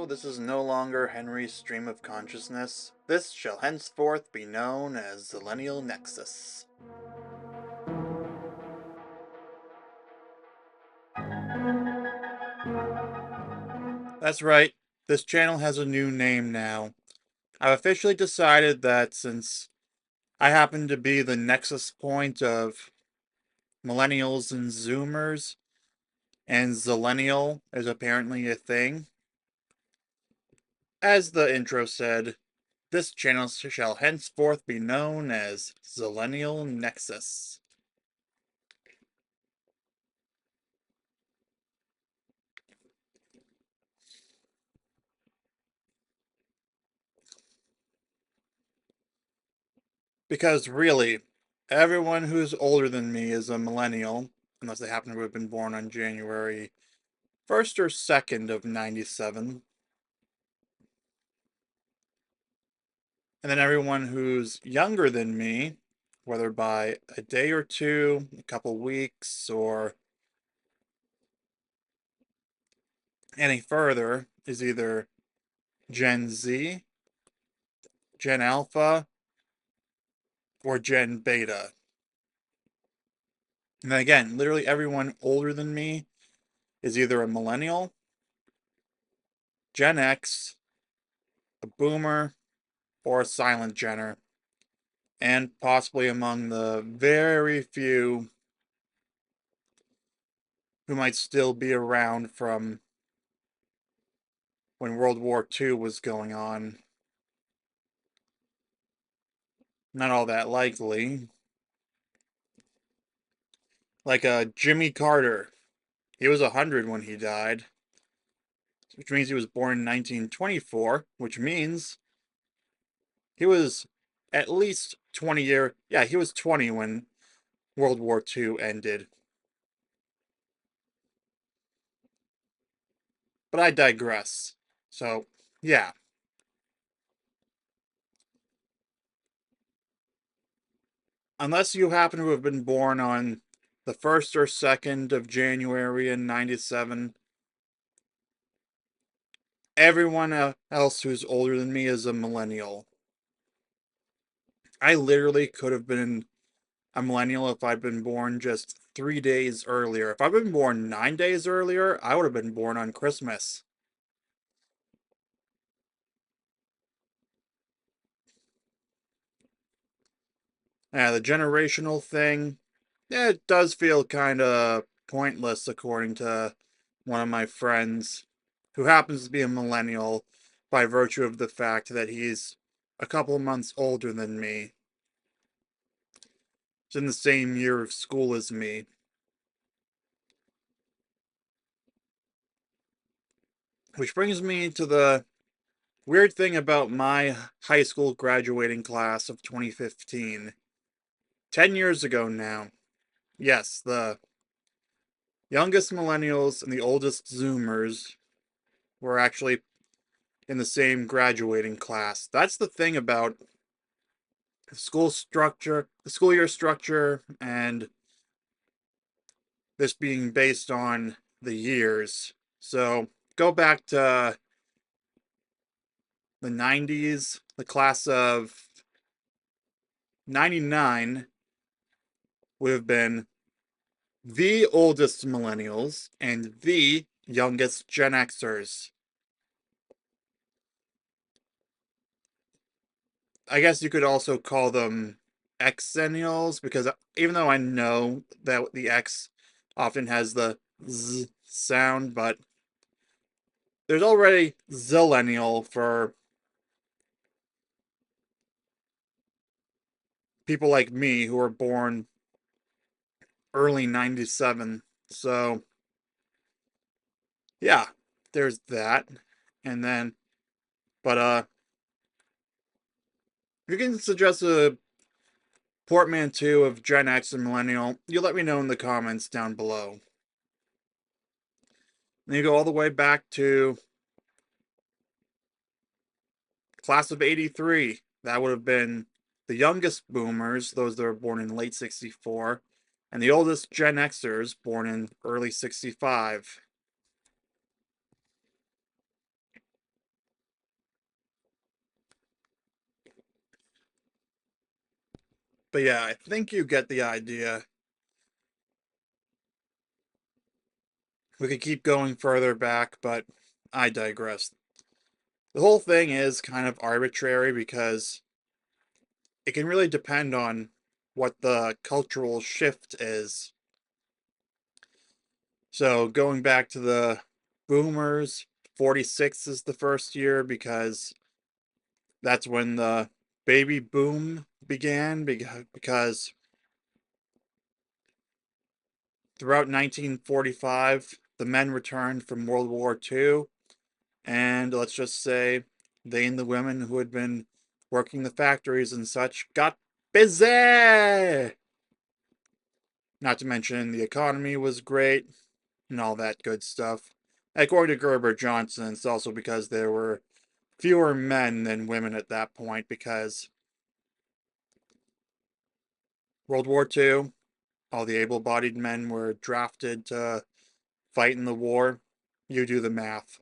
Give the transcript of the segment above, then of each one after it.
this is no longer Henry's stream of consciousness. This shall henceforth be known as Zillennial Nexus. That's right, this channel has a new name now. I've officially decided that since I happen to be the nexus point of Millennials and Zoomers, and Zillennial is apparently a thing, as the intro said, this channel shall henceforth be known as Zillennial Nexus. Because really, everyone who's older than me is a millennial, unless they happen to have been born on January 1st or 2nd of 97. And then everyone who's younger than me, whether by a day or two, a couple weeks, or any further, is either Gen Z, Gen Alpha, or Gen Beta. And then again, literally everyone older than me is either a millennial, Gen X, a boomer, or a silent Jenner. And possibly among the very few who might still be around from when World War II was going on. Not all that likely. Like Jimmy Carter. He was 100 when he died, which means he was born in 1924, which means he was at least he was 20 when World War II ended. But I digress. So, yeah. Unless you happen to have been born on the 1st or 2nd of January in 97, everyone else who's older than me is a millennial. I literally could have been a millennial if I'd been born just 3 days earlier. If I'd been born 9 days earlier, I would have been born on Christmas. Yeah, the generational thing, yeah, it does feel kind of pointless, according to one of my friends, who happens to be a millennial by virtue of the fact that he's a couple months older than me. He's in the same year of school as me. Which brings me to the weird thing about my high school graduating class of 2015. 10 years ago now. Yes, the youngest millennials and the oldest Zoomers were actually in the same graduating class. That's the thing about the school year structure, and this being based on the years. So go back to the 90s, the class of 99 would have been the oldest millennials and the youngest Gen Xers. I guess you could also call them Xennials, because even though I know that the X often has the Z sound, but there's already Zillennial for people like me who were born early 97. So, yeah, there's that. And then, but, if you can suggest a portmanteau of Gen X and Millennial, you let me know in the comments down below. Then you go all the way back to class of 83. That would have been the youngest boomers, those that were born in late 64, and the oldest Gen Xers, born in early 65. But yeah, I think you get the idea. We could keep going further back, but I digress. The whole thing is kind of arbitrary because it can really depend on what the cultural shift is. So going back to the boomers, 46 is the first year because that's when the baby boom began because throughout 1945 the men returned from World War II, and let's just say they and the women who had been working the factories and such got busy. Not to mention the economy was great and all that good stuff. According to Gerber Johnson, it's also because there were fewer men than women at that point because World War II, all the able bodied men were drafted to fight in the war. You do the math.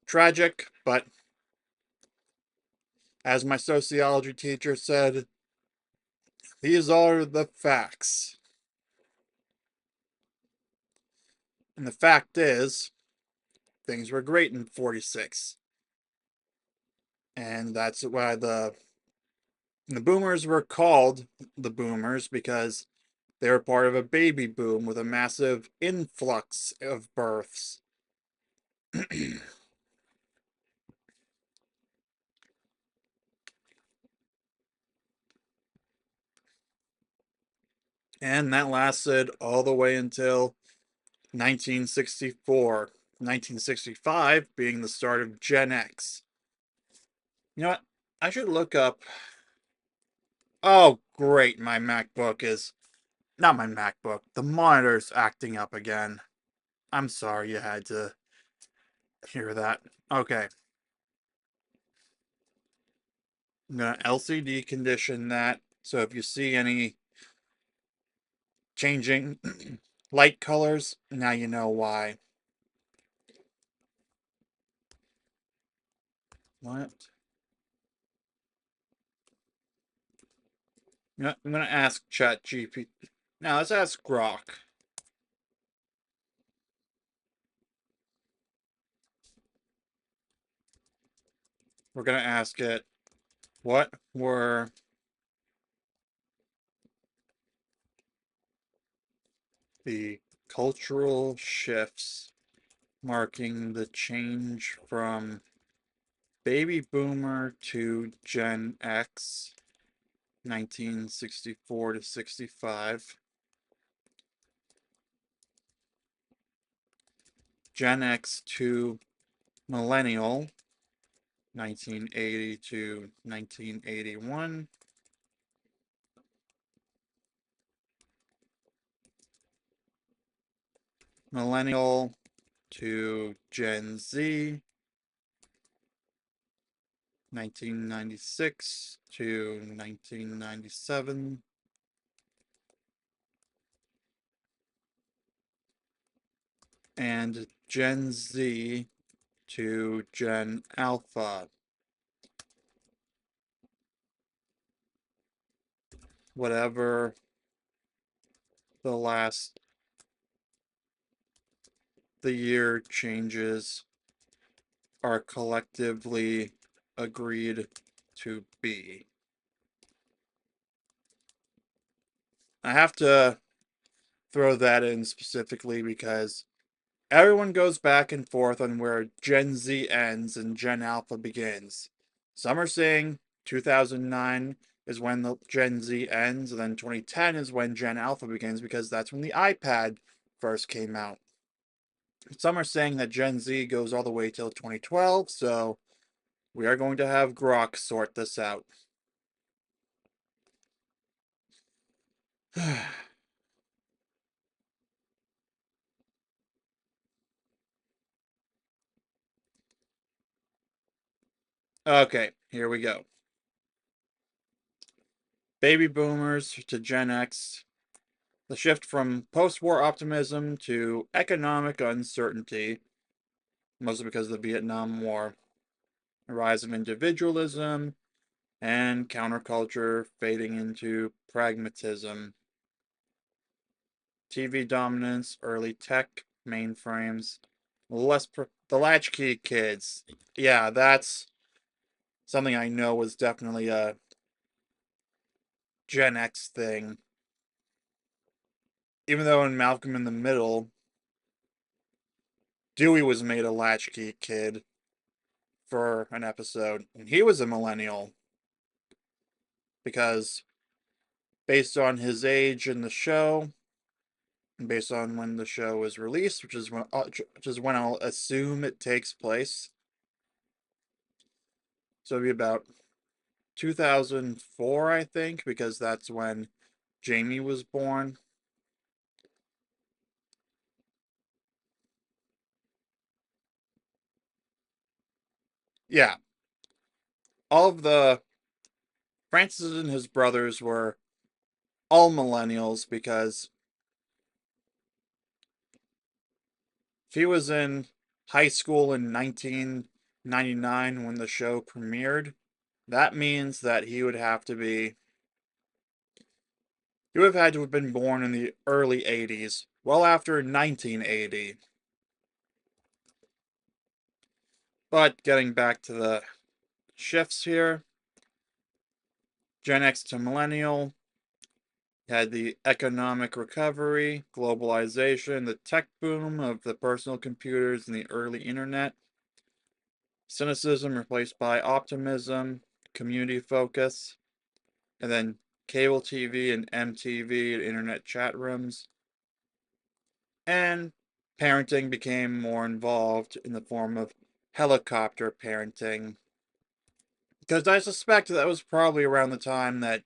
Tragic, but as my sociology teacher said, these are the facts. And the fact is, things were great in 46. And that's why the boomers were called the boomers because they were part of a baby boom with a massive influx of births. And that lasted all the way until 1964. 1965 being the start of Gen X. You know what? I should look up. Oh, great. My MacBook is. Not my MacBook. The monitor's acting up again. I'm sorry you had to hear that. Okay. I'm going to LCD condition that. So if you see any changing light colors, now you know why. What? You know, I'm going to ask ChatGPT. Now let's ask Grok. We're going to ask it, what were the cultural shifts marking the change from baby boomer to Gen X, 1964 to 65, Gen X to millennial, 1980 to 1981, millennial to Gen Z, 1996 to 1997, and Gen Z to Gen Alpha. Whatever the year changes are collectively agreed to be. I have to throw that in specifically because everyone goes back and forth on where Gen Z ends and Gen Alpha begins. Some are saying 2009 is when the Gen Z ends, and then 2010 is when Gen Alpha begins because that's when the iPad first came out. Some are saying that Gen Z goes all the way till 2012, so we are going to have Grok sort this out. Okay, here we go. Baby boomers to Gen X. The shift from post war optimism to economic uncertainty, mostly because of the Vietnam War. A rise of individualism and counterculture fading into pragmatism. TV dominance, early tech, mainframes, the latchkey kids. Yeah, that's something I know was definitely a Gen X thing. Even though in Malcolm in the Middle, Dewey was made a latchkey kid for an episode, and he was a millennial because based on his age in the show, and based on when the show was released, which is when I'll assume it takes place. So it'd be about 2004, I think, because that's when Jamie was born. Yeah, all of the Francis and his brothers were all millennials because if he was in high school in 1999 when the show premiered, that means that he would have had to have been born in the early 80s, well after 1980. But getting back to the shifts here, Gen X to Millennial had the economic recovery, globalization, the tech boom of the personal computers and the early internet, cynicism replaced by optimism, community focus, and then cable TV and MTV and internet chat rooms, and parenting became more involved in the form of helicopter parenting. Because I suspect that was probably around the time that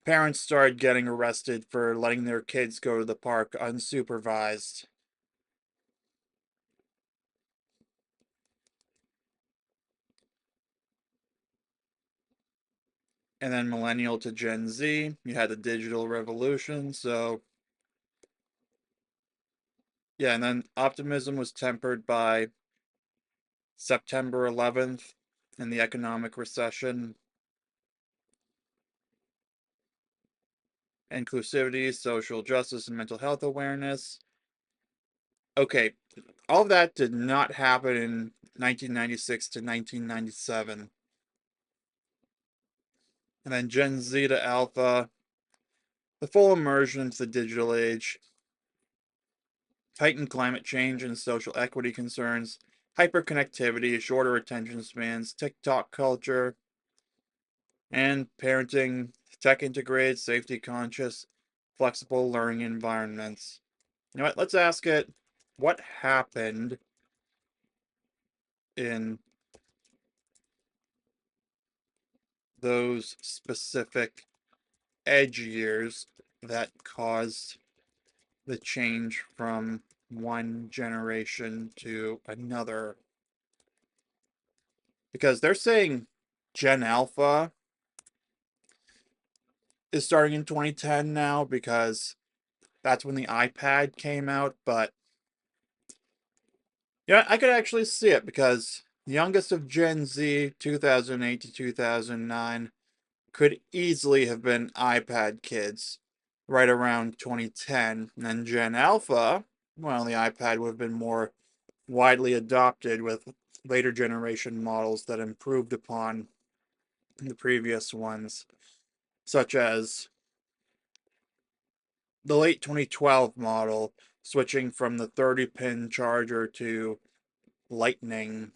parents started getting arrested for letting their kids go to the park unsupervised. And then millennial to Gen Z, you had the digital revolution. So, yeah, and then optimism was tempered by September 11th and the economic recession, inclusivity, social justice, and mental health awareness. Okay, all of that did not happen in 1996 to 1997. And then Gen Z to Alpha, the full immersion into the digital age, heightened climate change and social equity concerns, hyperconnectivity, shorter attention spans, TikTok culture, and parenting, tech integrated, safety conscious, flexible learning environments. You know what? Let's ask it what happened in those specific edge years that caused the change from one generation to another. Because they're saying Gen Alpha is starting in 2010 now because that's when the iPad came out. But yeah, I could actually see it because the youngest of Gen Z, 2008 to 2009, could easily have been iPad kids right around 2010. And then Gen Alpha, well, the iPad would have been more widely adopted with later generation models that improved upon the previous ones, such as the late 2012 model, switching from the 30-pin charger to Lightning.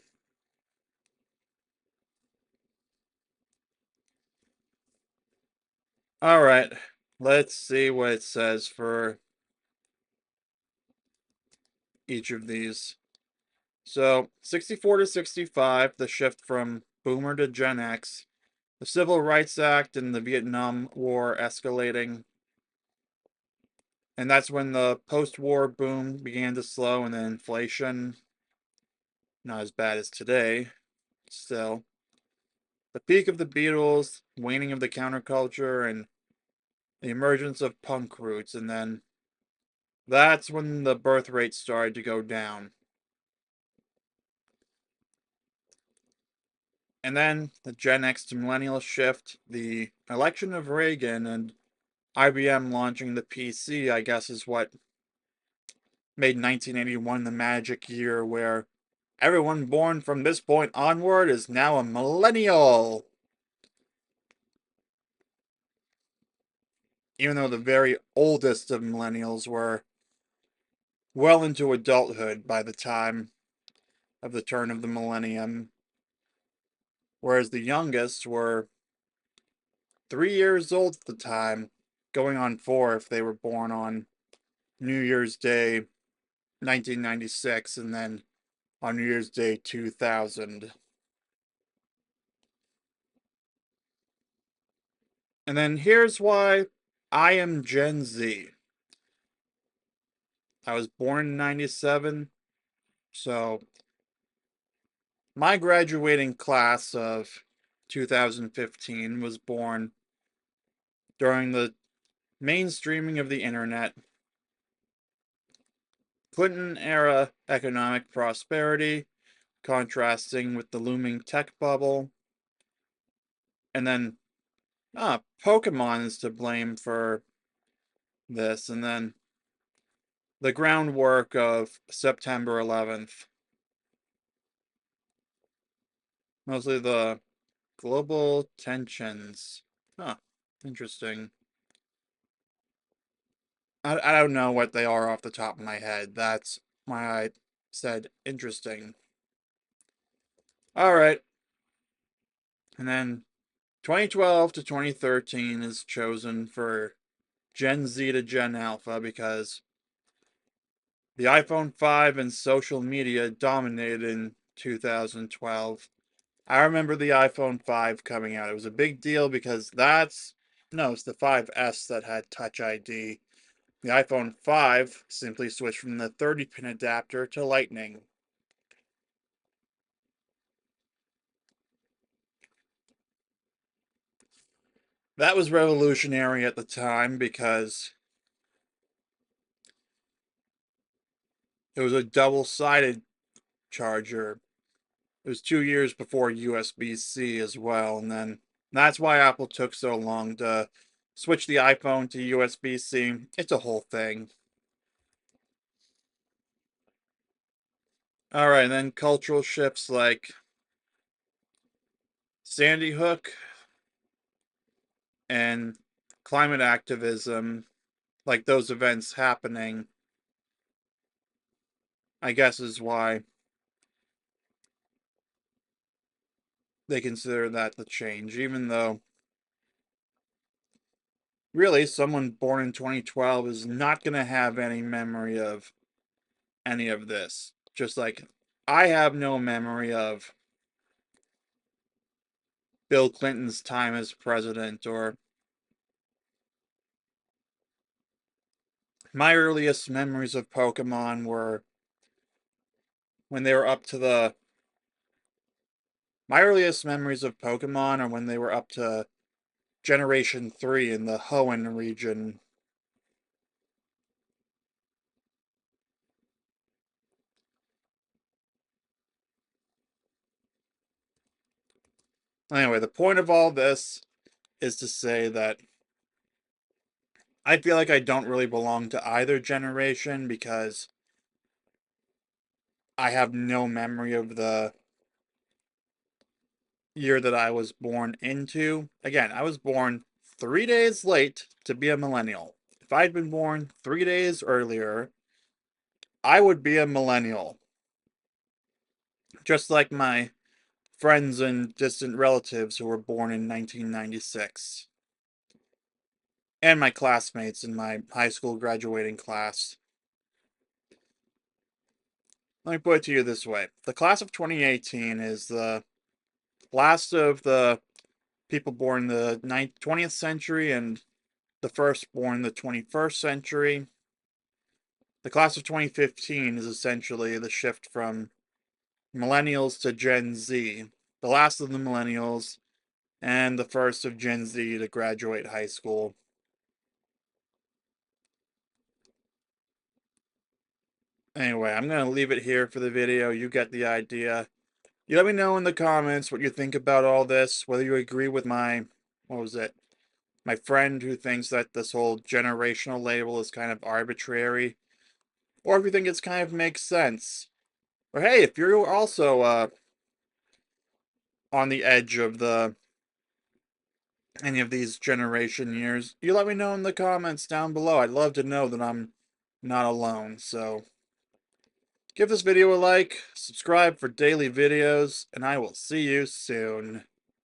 All right, let's see what it says for each of these. So, 64 to 65, the shift from Boomer to Gen X, the Civil Rights Act and the Vietnam War escalating, and that's when the post-war boom began to slow, and then inflation, not as bad as today, still. The peak of the Beatles, waning of the counterculture, and the emergence of punk roots, and then that's when the birth rate started to go down. And then the Gen X to Millennial shift, the election of Reagan, and IBM launching the PC, I guess, is what made 1981 the magic year where everyone born from this point onward is now a millennial. Even though the very oldest of millennials were well into adulthood by the time of the turn of the millennium, whereas the youngest were 3 years old at the time, going on 4 if they were born on New Year's Day 1996 and then on New Year's Day 2000. And then here's why I am Gen Z. I was born in 97, so my graduating class of 2015 was born during the mainstreaming of the internet, Clinton era economic prosperity, contrasting with the looming tech bubble, and then Pokemon is to blame for this, and then the groundwork of September 11th. Mostly the global tensions. Huh, interesting. I don't know what they are off the top of my head. That's why I said interesting. Alright, and then 2012 to 2013 is chosen for Gen Z to Gen Alpha because the iPhone 5 and social media dominated in 2012. I remember the iPhone 5 coming out. It was a big deal because no, it's the 5S that had Touch ID. The iPhone 5 simply switched from the 30-pin adapter to Lightning. That was revolutionary at the time because it was a double-sided charger. It was 2 years before USB-C as well, and then that's why Apple took so long to switch the iPhone to USB-C. It's a whole thing. Alright, then cultural shifts like Sandy Hook and climate activism, like those events happening, I guess is why they consider that the change, even though really someone born in 2012 is not going to have any memory of any of this. Just like I have no memory of Bill Clinton's time as president, or my earliest memories of Pokemon were when they were up to the my earliest memories of Pokemon are when they were up to Generation 3 in the Hoenn region. Anyway, the point of all this is to say that I feel like I don't really belong to either generation because I have no memory of the year that I was born into. Again, I was born 3 days late to be a millennial. If I'd been born 3 days earlier, I would be a millennial. Just like my friends and distant relatives who were born in 1996. And my classmates in my high school graduating class. Let me put it to you this way. The class of 2018 is the last of the people born in the 20th century and the first born in the 21st century. The class of 2015 is essentially the shift from millennials to Gen Z, the last of the millennials and the first of Gen Z to graduate high school. Anyway, I'm going to leave it here for the video. You get the idea. You let me know in the comments what you think about all this, whether you agree with my, what was it? My friend who thinks that this whole generational label is kind of arbitrary, or if you think it's kind of makes sense. Or hey, if you're also on the edge of the any of these generation years, you let me know in the comments down below. I'd love to know that I'm not alone. So give this video a like, subscribe for daily videos, and I will see you soon.